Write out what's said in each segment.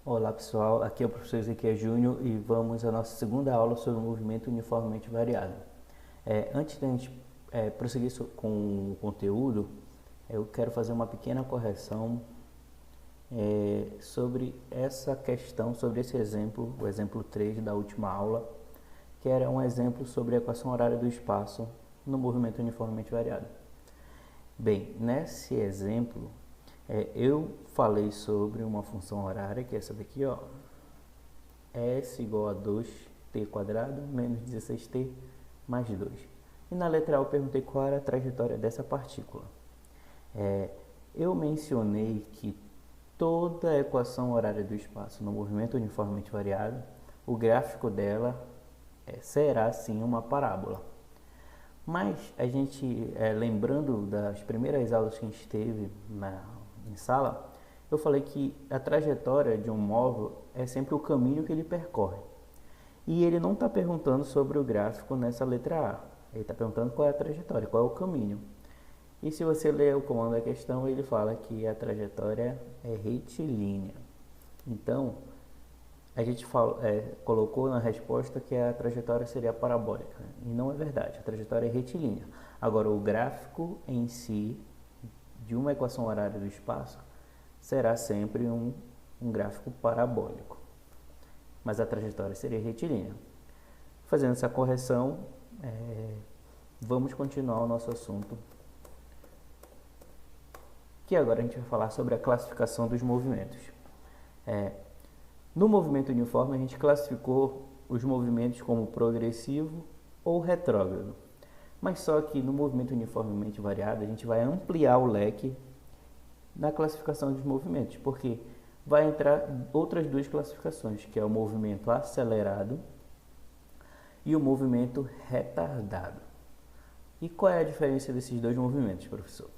Olá pessoal, aqui é o professor Ezequiel Júnior e vamos à nossa segunda aula sobre o movimento uniformemente variado. Antes de a gente prosseguir com o conteúdo, eu quero fazer uma pequena correção sobre essa questão, sobre esse exemplo, o exemplo 3 da última aula, que era um exemplo sobre a equação horária do espaço no movimento uniformemente variado. Bem, nesse exemplo, eu falei sobre uma função horária, que é essa daqui, ó, S igual a 2t quadrado menos 16t mais 2. E na letra A eu perguntei qual era a trajetória dessa partícula. Eu mencionei que toda a equação horária do espaço no movimento uniformemente variado, o gráfico dela será sim uma parábola. Mas a gente, lembrando das primeiras aulas que a gente teve em sala, eu falei que a trajetória de um móvel é sempre o caminho que ele percorre. E ele não está perguntando sobre o gráfico nessa letra A. Ele está perguntando qual é a trajetória, qual é o caminho. E se você ler o comando da questão, ele fala que a trajetória é retilínea. Então, a gente colocou na resposta que a trajetória seria parabólica. E não é verdade, a trajetória é retilínea. Agora, o gráfico em si, de uma equação horária do espaço, será sempre um gráfico parabólico. Mas a trajetória seria retilínea. Fazendo essa correção, vamos continuar o nosso assunto, que agora a gente vai falar sobre a classificação dos movimentos. No movimento uniforme, a gente classificou os movimentos como progressivo ou retrógrado. Mas só que no movimento uniformemente variado, a gente vai ampliar o leque na classificação dos movimentos, porque vai entrar outras duas classificações, que é o movimento acelerado e o movimento retardado. E qual é a diferença desses dois movimentos, professor?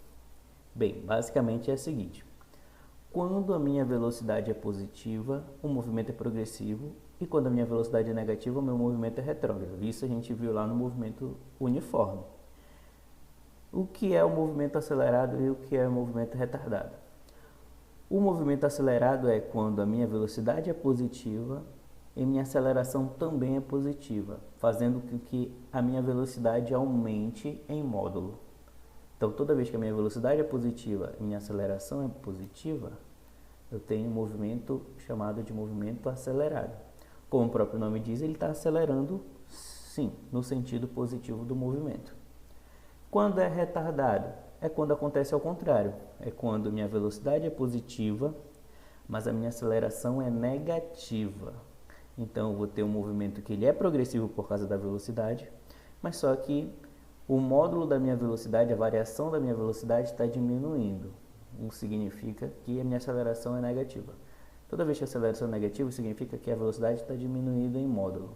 Bem, basicamente é a seguinte: quando a minha velocidade é positiva, o movimento é progressivo, e quando a minha velocidade é negativa, o meu movimento é retrógrado. Isso a gente viu lá no movimento uniforme. O que é o movimento acelerado e o que é o movimento retardado? O movimento acelerado é quando a minha velocidade é positiva e minha aceleração também é positiva, fazendo com que a minha velocidade aumente em módulo. Então, toda vez que a minha velocidade é positiva e minha aceleração é positiva, eu tenho um movimento chamado de movimento acelerado. Como o próprio nome diz, ele está acelerando, sim, no sentido positivo do movimento. Quando é retardado? É quando acontece ao contrário. É quando minha velocidade é positiva, mas a minha aceleração é negativa. Então, eu vou ter um movimento que ele é progressivo por causa da velocidade, mas só que o módulo da minha velocidade, a variação da minha velocidade está diminuindo. Isso significa que a minha aceleração é negativa. Toda vez que a aceleração é negativa, significa que a velocidade está diminuindo em módulo.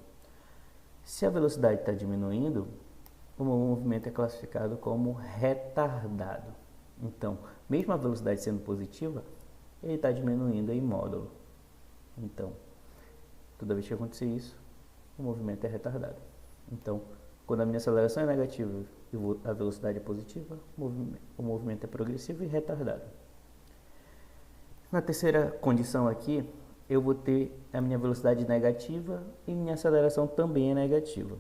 Se a velocidade está diminuindo, o movimento é classificado como retardado. Então, mesmo a velocidade sendo positiva, ele está diminuindo em módulo. Então, toda vez que acontecer isso, o movimento é retardado. Então, quando a minha aceleração é negativa e a velocidade é positiva, o movimento é progressivo e retardado. Na terceira condição aqui, eu vou ter a minha velocidade negativa e minha aceleração também é negativa.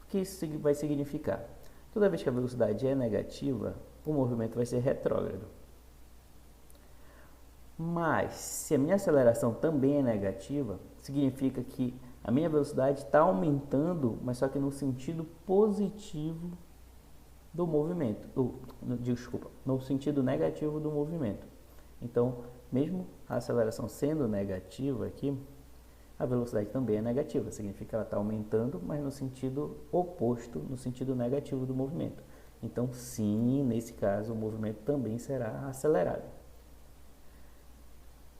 O que isso vai significar? Toda vez que a velocidade é negativa, o movimento vai ser retrógrado. Mas, se a minha aceleração também é negativa, significa que a minha velocidade está aumentando, mas só que no sentido positivo do movimento. No sentido negativo do movimento. Então, mesmo a aceleração sendo negativa aqui, a velocidade também é negativa. Significa que ela está aumentando, mas no sentido oposto, no sentido negativo do movimento. Então, sim, nesse caso, o movimento também será acelerado.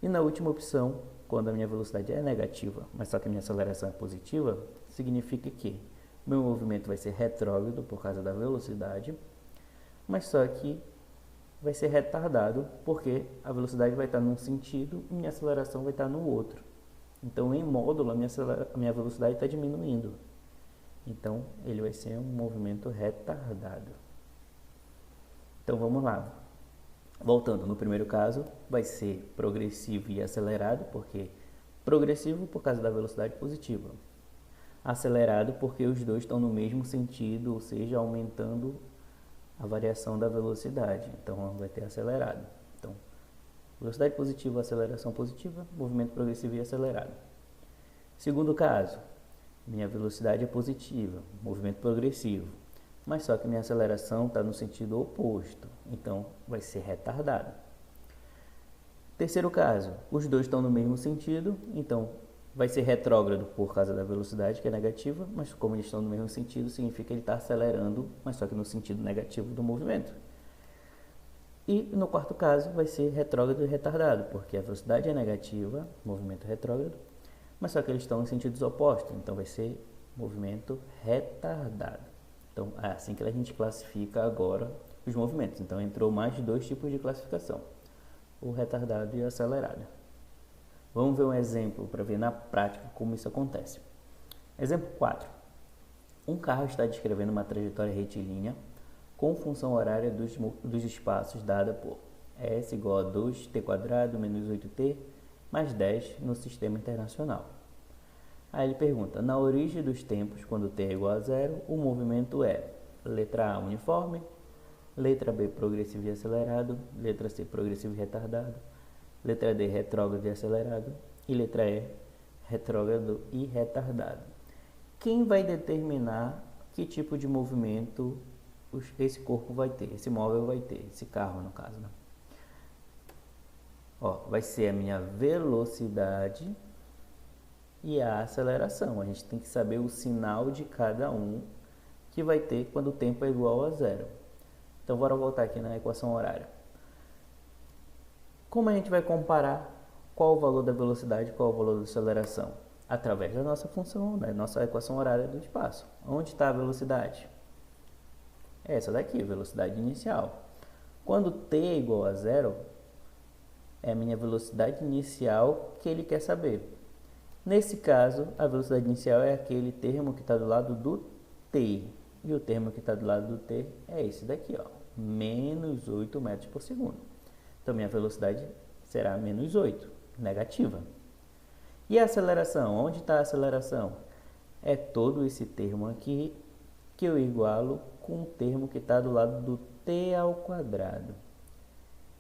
E na última opção, quando a minha velocidade é negativa, mas só que a minha aceleração é positiva, significa que o meu movimento vai ser retrógrado por causa da velocidade, mas só que vai ser retardado porque a velocidade vai estar num sentido e minha aceleração vai estar no outro. Então, em módulo, a minha velocidade está diminuindo. Então, ele vai ser um movimento retardado. Então, vamos lá. Voltando, no primeiro caso, vai ser progressivo e acelerado, porque Progressivo por causa da velocidade positiva. Acelerado porque os dois estão no mesmo sentido, ou seja, aumentando a variação da velocidade. Então vai ter acelerado. Então, velocidade positiva, aceleração positiva, movimento progressivo e acelerado. Segundo caso, minha velocidade é positiva, movimento progressivo, mas só que minha aceleração está no sentido oposto, então vai ser retardado. Terceiro caso, os dois estão no mesmo sentido, então vai ser retrógrado por causa da velocidade, que é negativa, mas como eles estão no mesmo sentido, significa que ele está acelerando, mas só que no sentido negativo do movimento. E no quarto caso vai ser retrógrado e retardado, porque a velocidade é negativa, movimento retrógrado, mas só que eles estão em sentidos opostos, então vai ser movimento retardado. Então é assim que a gente classifica agora os movimentos. Então entrou mais dois tipos de classificação, o retardado e o acelerado. Vamos ver um exemplo para ver na prática como isso acontece. Exemplo 4. Um carro está descrevendo uma trajetória retilínea com função horária dos espaços dada por S igual a 2t² menos 8t mais 10 no sistema internacional. Aí ele pergunta, na origem dos tempos, quando t é igual a zero, o movimento é letra A, uniforme, letra B, progressivo e acelerado, letra C, progressivo e retardado, letra D, retrógrado e acelerado e letra E, retrógrado e retardado. Quem vai determinar que tipo de movimento esse corpo vai ter, esse móvel vai ter, esse carro no caso, né? Ó, vai ser a minha velocidade e a aceleração. A gente tem que saber o sinal de cada um que vai ter quando o tempo é igual a zero. Então, bora voltar aqui na equação horária. Como a gente vai comparar qual o valor da velocidade e qual o valor da aceleração? Através da nossa função, da nossa equação horária do espaço. Onde está a velocidade? Essa daqui, velocidade inicial. Quando t é igual a zero, é a minha velocidade inicial que ele quer saber. Nesse caso, a velocidade inicial é aquele termo que está do lado do t. E o termo que está do lado do t é esse daqui, ó, menos 8 metros por segundo. Então, minha velocidade será menos 8, negativa. E a aceleração? Onde está a aceleração? É todo esse termo aqui que eu igualo com o termo que está do lado do t ao quadrado.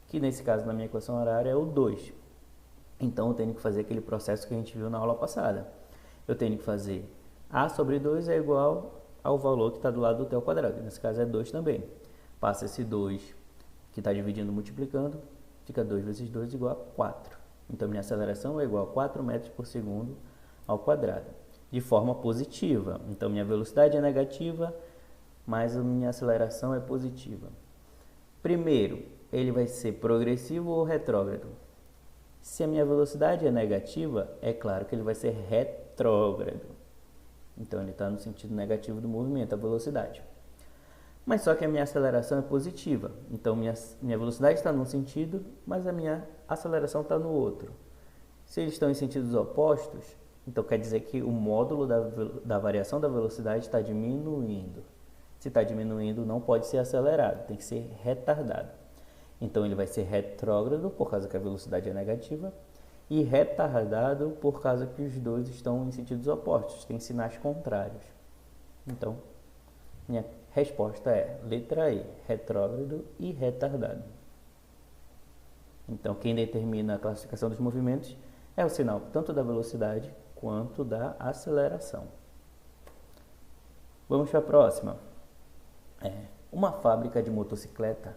Que nesse caso, na minha equação horária, é o 2. Então, eu tenho que fazer aquele processo que a gente viu na aula passada. Eu tenho que fazer a sobre 2 é igual ao valor que está do lado do t ao quadrado. Nesse caso, é 2 também. Passa esse 2 que está dividindo, multiplicando, fica 2 vezes 2 igual a 4. Então, minha aceleração é igual a 4 metros por segundo ao quadrado, de forma positiva. Então, minha velocidade é negativa, mas a minha aceleração é positiva. Primeiro, ele vai ser progressivo ou retrógrado? Se a minha velocidade é negativa, é claro que ele vai ser retrógrado. Então, ele está no sentido negativo do movimento, a velocidade. Mas só que a minha aceleração é positiva. Então, minha velocidade está num sentido, mas a minha aceleração está no outro. Se eles estão em sentidos opostos, então quer dizer que o módulo da variação da velocidade está diminuindo. Se está diminuindo, não pode ser acelerado, tem que ser retardado. Então, ele vai ser retrógrado, por causa que a velocidade é negativa, e retardado, por causa que os dois estão em sentidos opostos, têm sinais contrários. Então, minha resposta é letra E, retrógrado e retardado. Então, quem determina a classificação dos movimentos é o sinal tanto da velocidade quanto da aceleração. Vamos para a próxima. Uma fábrica de motocicleta,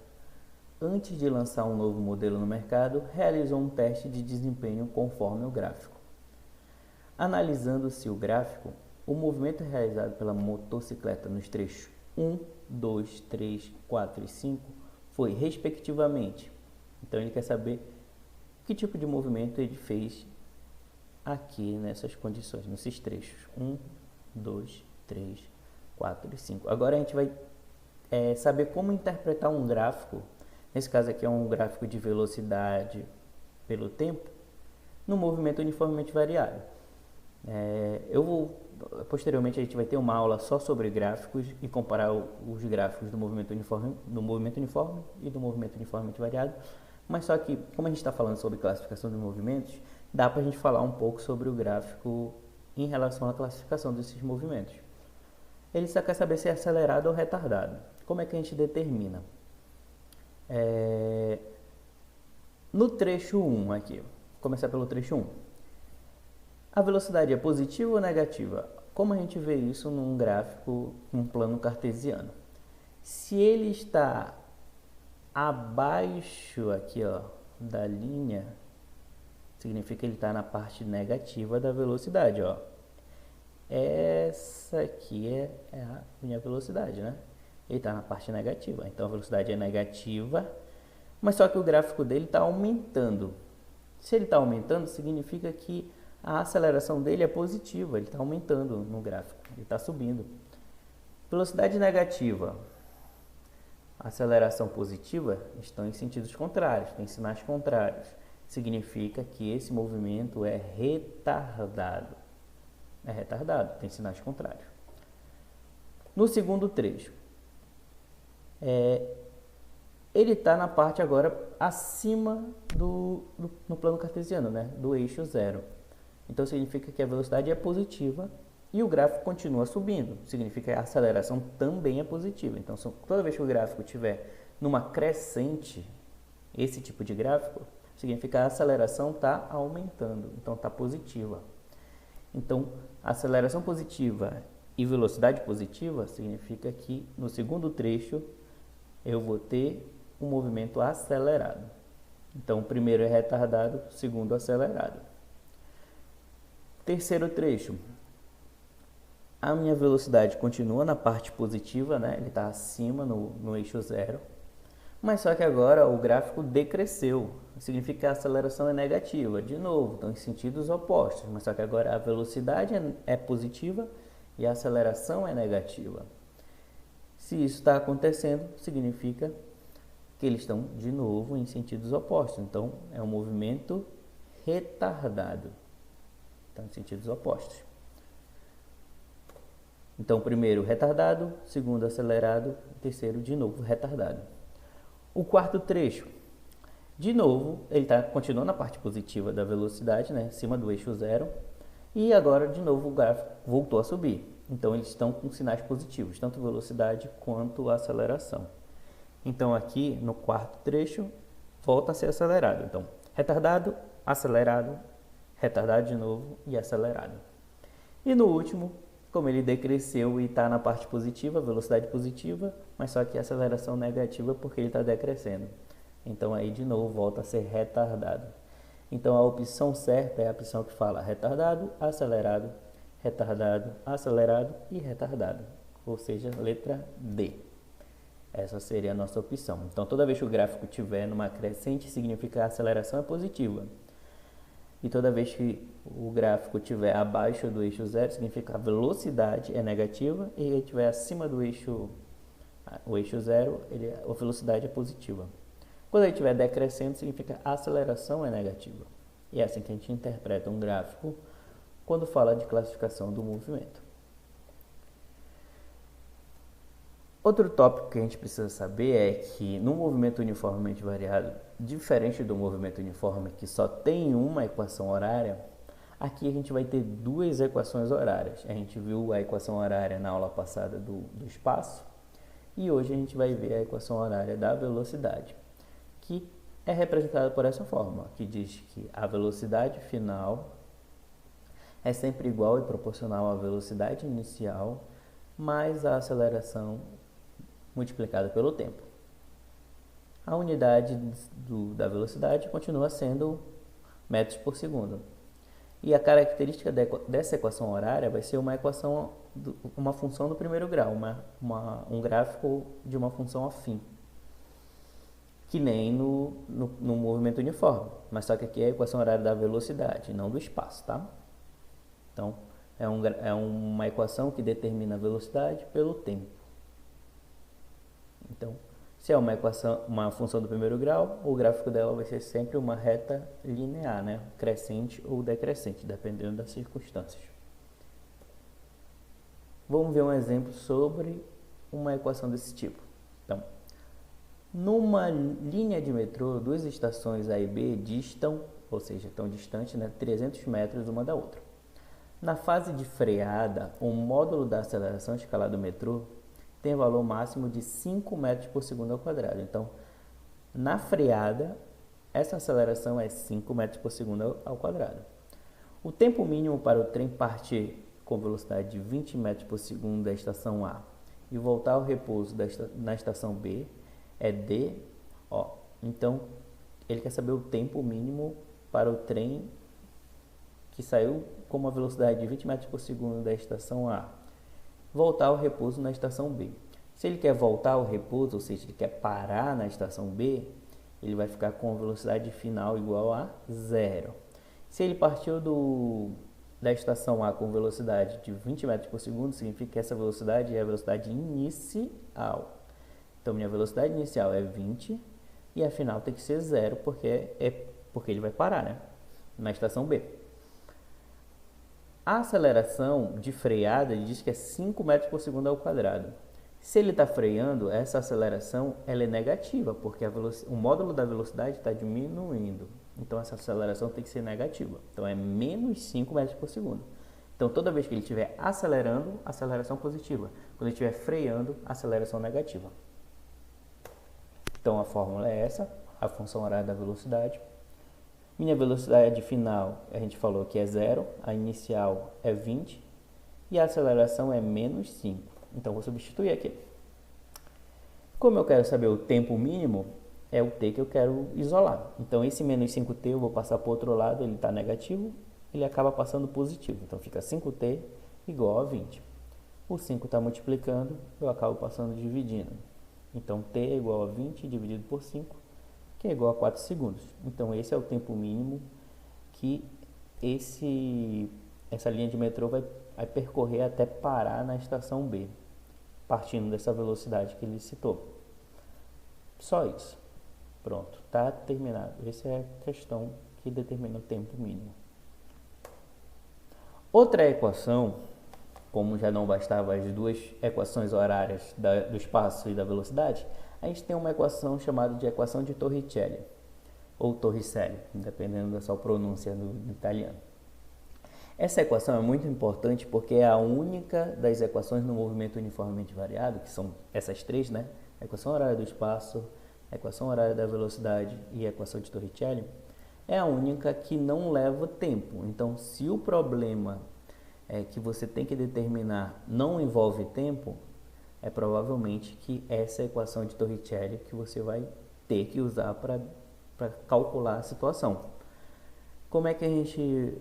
antes de lançar um novo modelo no mercado, realizou um teste de desempenho conforme o gráfico. Analisando-se o gráfico, o movimento realizado pela motocicleta nos trechos 1, 2, 3, 4 e 5 foi respectivamente. Então, ele quer saber que tipo de movimento ele fez aqui nessas condições, nesses trechos 1, 2, 3, 4 e 5. Agora, a gente vai saber como interpretar um gráfico. Nesse caso aqui é um gráfico de velocidade pelo tempo, no movimento uniformemente variado. Posteriormente a gente vai ter uma aula só sobre gráficos e comparar os gráficos do movimento uniforme e do movimento uniformemente variado, Mas só que, como a gente está falando sobre classificação de movimentos, dá para a gente falar um pouco sobre o gráfico em relação à classificação desses movimentos. Ele só quer saber se é acelerado ou retardado. Como é que a gente determina? No trecho 1 aqui, vou começar pelo trecho 1. A velocidade é positiva ou negativa? Como a gente vê isso num gráfico, num plano cartesiano? Se ele está abaixo aqui, ó, da linha, significa que ele está na parte negativa da velocidade, ó. Essa aqui é a minha velocidade, né? Ele está na parte negativa, então a velocidade é negativa, mas só que o gráfico dele está aumentando. Se ele está aumentando, significa que a aceleração dele é positiva, ele está aumentando no gráfico, ele está subindo. Velocidade negativa, aceleração positiva estão em sentidos contrários, tem sinais contrários. Significa que esse movimento é retardado. É retardado, tem sinais contrários. No segundo trecho, ele está na parte agora acima no plano cartesiano, né? Do eixo zero. Então significa que a velocidade é positiva e o gráfico continua subindo. Significa que a aceleração também é positiva. Então toda vez que o gráfico estiver numa crescente, esse tipo de gráfico, significa que a aceleração está aumentando, então está positiva. Então, aceleração positiva e velocidade positiva significa que no segundo trecho eu vou ter um movimento acelerado. Então, o primeiro é retardado, o segundo acelerado. Terceiro trecho, a minha velocidade continua na parte positiva, né? Ele está acima no eixo zero, mas só que agora o gráfico decresceu, significa que a aceleração é negativa, de novo, estão em sentidos opostos, mas só que agora a velocidade é positiva e a aceleração é negativa. Se isso está acontecendo, significa que eles estão de novo em sentidos opostos, então é um movimento retardado, estão em sentidos opostos. Então, primeiro retardado, segundo acelerado, terceiro de novo retardado. O quarto trecho, de novo, ele continua na parte positiva da velocidade, né, acima do eixo zero, e agora de novo o gráfico voltou a subir. Então eles estão com sinais positivos, tanto velocidade quanto aceleração. Então aqui no quarto trecho volta a ser acelerado. Então retardado, retardado de novo e acelerado. E no último, como ele decresceu e está na parte positiva, velocidade positiva, mas só que aceleração negativa porque ele está decrescendo. Então aí de novo volta a ser retardado. Então a opção certa é a opção que fala retardado, acelerado e retardado. Ou seja, letra D. Essa seria a nossa opção. Então toda vez que o gráfico estiver numa crescente, significa que a aceleração é positiva. E toda vez que o gráfico estiver abaixo do eixo zero, significa que a velocidade é negativa, e ele estiver acima do eixo zero, a velocidade é positiva. Quando ele estiver decrescendo, significa que a aceleração é negativa. E é assim que a gente interpreta um gráfico quando fala de classificação do movimento. Outro tópico que a gente precisa saber é que no movimento uniformemente variado, diferente do movimento uniforme que só tem uma equação horária, aqui a gente vai ter duas equações horárias. A gente viu a equação horária na aula passada do espaço e hoje a gente vai ver a equação horária da velocidade, que é representada por essa forma, que diz que a velocidade final é sempre igual e proporcional à velocidade inicial mais a aceleração multiplicada pelo tempo. A unidade da velocidade continua sendo metros por segundo. E a característica dessa equação horária vai ser uma função do primeiro grau, um gráfico de uma função afim, que nem no movimento uniforme, mas só que aqui é a equação horária da velocidade, não do espaço, tá? Então, é uma equação que determina a velocidade pelo tempo. Então, se é uma função do primeiro grau, o gráfico dela vai ser sempre uma reta linear, né? Crescente ou decrescente, dependendo das circunstâncias. Vamos ver um exemplo sobre uma equação desse tipo. Então, Numa linha de metrô, duas estações A e B distam, ou seja, estão distantes, né, 300 metros uma da outra. Na fase de freada, o módulo da aceleração escalar do metrô tem valor máximo de 5 metros por segundo ao quadrado. Então, na freada, essa aceleração é 5 metros por segundo ao quadrado. O tempo mínimo para o trem partir com velocidade de 20 metros por segundo da estação A e voltar ao repouso na estação B é d. Então, ele quer saber o tempo mínimo para o trem que saiu com uma velocidade de 20 metros por segundo da estação A, voltar ao repouso na estação B. Se ele quer voltar ao repouso, ou seja, ele quer parar na estação B, ele vai ficar com a velocidade final igual a 0. Se ele partiu da estação A com velocidade de 20 metros por segundo, significa que essa velocidade é a velocidade inicial. Então, minha velocidade inicial é 20 e a final tem que ser 0, porque ele vai parar, né, na estação B. A aceleração de freada diz que é 5 metros por segundo ao quadrado. Se ele está freando, essa aceleração ela é negativa, porque o módulo da velocidade está diminuindo. Então, essa aceleração tem que ser negativa. Então, é menos 5 metros por segundo. Então, toda vez que ele estiver acelerando, aceleração positiva. Quando ele estiver freando, aceleração negativa. Então, a fórmula é essa, a função horária da velocidade. Minha velocidade final, a gente falou que é 0, a inicial é 20 e a aceleração é menos 5. Então, vou substituir aqui. Como eu quero saber o tempo mínimo, é o t que eu quero isolar. Então, esse menos 5t eu vou passar para o outro lado, ele está negativo, ele acaba passando positivo. Então, fica 5t igual a 20. O 5 está multiplicando, eu acabo passando dividindo. Então, t é igual a 20 dividido por 5, que é igual a 4 segundos. Então, esse é o tempo mínimo que essa linha de metrô vai percorrer até parar na estação B, partindo dessa velocidade que ele citou. Só isso. Pronto, está terminado. Essa é a questão que determina o tempo mínimo. Outra equação, como já não bastava as duas equações horárias do espaço e da velocidade, a gente tem uma equação chamada de equação de Torricelli, ou Torricelli, dependendo da sua pronúncia no italiano. Essa equação é muito importante porque é a única das equações no movimento uniformemente variado, que são essas três, né? A equação horária do espaço, a equação horária da velocidade e a equação de Torricelli, é a única que não leva tempo. Então, se o problema que você tem que determinar não envolve tempo, é provavelmente que essa equação de Torricelli que você vai ter que usar para calcular a situação. Como é que a gente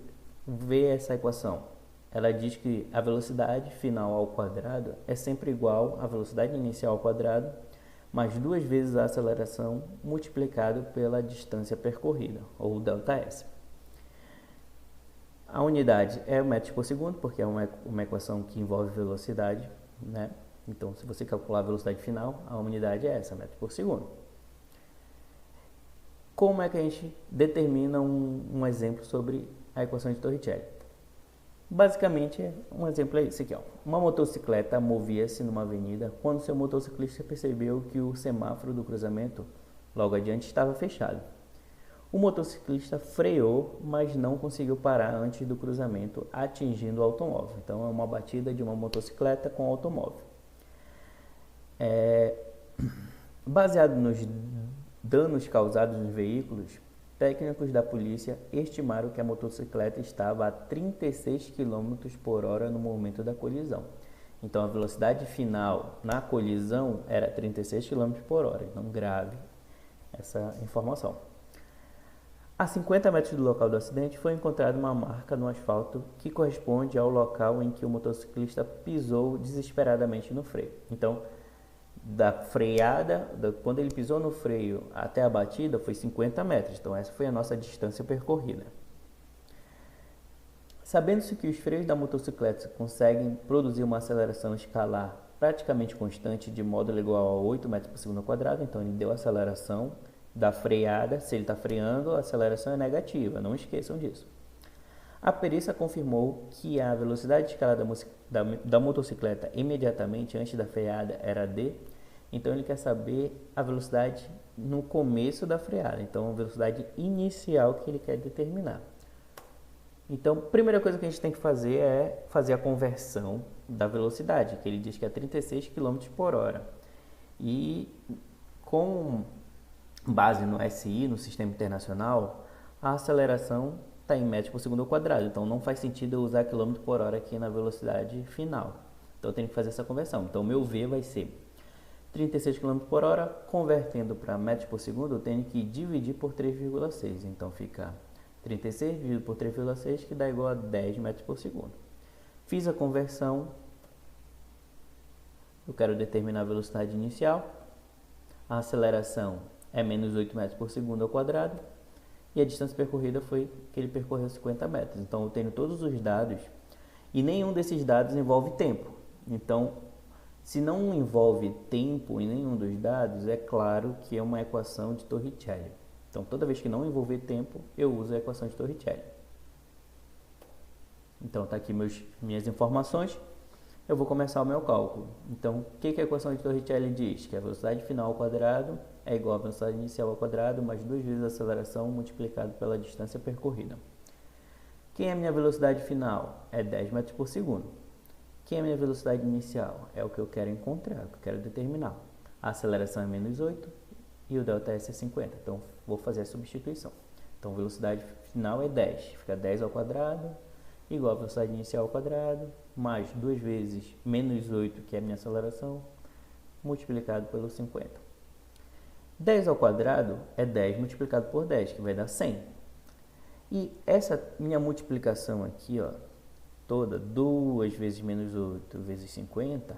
vê essa equação? Ela diz que a velocidade final ao quadrado é sempre igual à velocidade inicial ao quadrado, mais 2 vezes a aceleração multiplicado pela distância percorrida, ou ΔS. A unidade é o metros por segundo, porque é uma equação que envolve velocidade, né? Então, se você calcular a velocidade final, a unidade é essa, metros por segundo. Como é que a gente determina um exemplo sobre a equação de Torricelli? Basicamente, um exemplo é esse aqui. Uma motocicleta movia-se numa avenida quando seu motociclista percebeu que o semáforo do cruzamento logo adiante estava fechado. O motociclista freou, mas não conseguiu parar antes do cruzamento, atingindo o automóvel. Então, é uma batida de uma motocicleta com o automóvel. Baseado nos danos causados nos veículos, técnicos da polícia estimaram que a motocicleta estava a 36 km por hora no momento da colisão. Então, a velocidade final na colisão era 36 km por hora. Então, grave essa informação. A 50 metros do local do acidente foi encontrada uma marca no asfalto que corresponde ao local em que o motociclista pisou desesperadamente no freio. Então, da freada, quando ele pisou no freio até a batida, foi 50 metros. Então, essa foi a nossa distância percorrida. Sabendo-se que os freios da motocicleta conseguem produzir uma aceleração escalar praticamente constante de módulo igual a 8 metros por segundo ao quadrado, então ele deu a aceleração da freada. Se ele está freando, a aceleração é negativa, não esqueçam disso. A perícia confirmou que a velocidade de escalada da motocicleta imediatamente antes da freada era d, Então ele quer saber a velocidade no começo da freada, então a velocidade inicial que ele quer determinar. Então, a primeira coisa que a gente tem que fazer é fazer a conversão da velocidade, que ele diz que é 36 km por hora. E com base no SI, no Sistema Internacional, a aceleração está em metros por segundo ao quadrado. Então, não faz sentido eu usar km por hora aqui na velocidade final. Então, eu tenho que fazer essa conversão. Então, meu V vai ser 36 km por hora, convertendo para metros por segundo, eu tenho que dividir por 3,6. Então, fica 36 dividido por 3,6, que dá igual a 10 metros por segundo. Fiz a conversão. Eu quero determinar a velocidade inicial. A aceleração é menos 8 metros por segundo ao quadrado. E a distância percorrida foi que ele percorreu 50 metros. Então, eu tenho todos os dados. E nenhum desses dados envolve tempo. Então, se não envolve tempo em nenhum dos dados, é claro que é uma equação de Torricelli. Então, toda vez que não envolver tempo, eu uso a equação de Torricelli. Então, está aqui minhas informações. Eu vou começar o meu cálculo. Então, o que a equação de Torricelli diz? Que a velocidade final ao quadrado é igual à velocidade inicial ao quadrado, mais 2 vezes a aceleração multiplicado pela distância percorrida. Quem é a minha velocidade final? É 10 metros por segundo. Quem é a minha velocidade inicial? É o que eu quero encontrar, o que eu quero determinar. A aceleração é menos 8 e o ΔS é 50. Então, vou fazer a substituição. Então, velocidade final é 10. Fica 10 ao quadrado, igual a velocidade inicial ao quadrado, mais 2 vezes menos 8, que é a minha aceleração, multiplicado pelo 50. 10 ao quadrado é 10 multiplicado por 10, que vai dar 100. E essa minha multiplicação aqui, ó, toda, 2 vezes menos 8 vezes 50,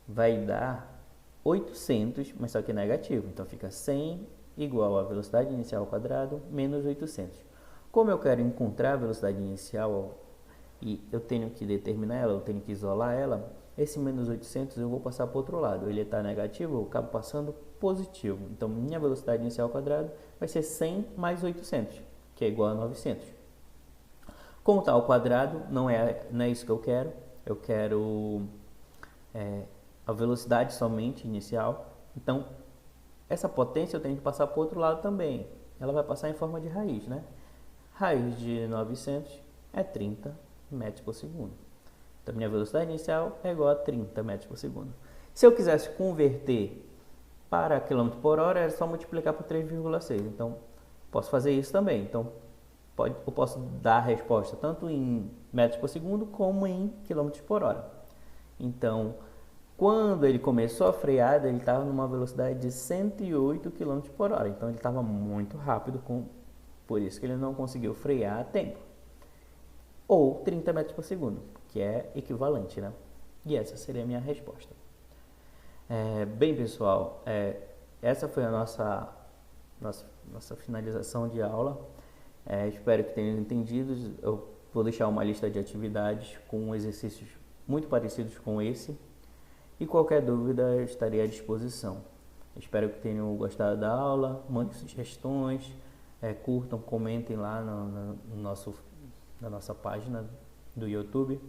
vai dar 800, mas só que negativo. Então, fica 100 igual a velocidade inicial ao quadrado menos 800. Como eu quero encontrar a velocidade inicial e eu tenho que determinar ela, eu tenho que isolar ela, esse menos 800 eu vou passar para o outro lado. Ele está negativo, eu acabo passando positivo. Então, minha velocidade inicial ao quadrado vai ser 100 mais 800, que é igual a 900. Como está ao quadrado, não é isso que eu quero. Eu quero a velocidade somente inicial. Então, essa potência eu tenho que passar para o outro lado também. Ela vai passar em forma de raiz, né? Raiz de 900 é 30 metros por segundo. Então, minha velocidade inicial é igual a 30 metros por segundo. Se eu quisesse converter para km por hora, é só multiplicar por 3,6. Então, posso fazer isso também. Então, eu posso dar a resposta tanto em metros por segundo como em quilômetros por hora. Então, quando ele começou a freada, ele estava numa velocidade de 108 km por hora. Então, ele estava muito rápido, por isso que ele não conseguiu frear a tempo. Ou 30 metros por segundo, que é equivalente, né? E essa seria a minha resposta. Bem, pessoal, essa foi a nossa finalização de aula. Espero que tenham entendido. Eu vou deixar uma lista de atividades com exercícios muito parecidos com esse. E qualquer dúvida eu estarei à disposição. Espero que tenham gostado da aula. Mandem sugestões, curtam, comentem lá na nossa página do YouTube.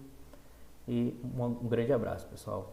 E um grande abraço, pessoal.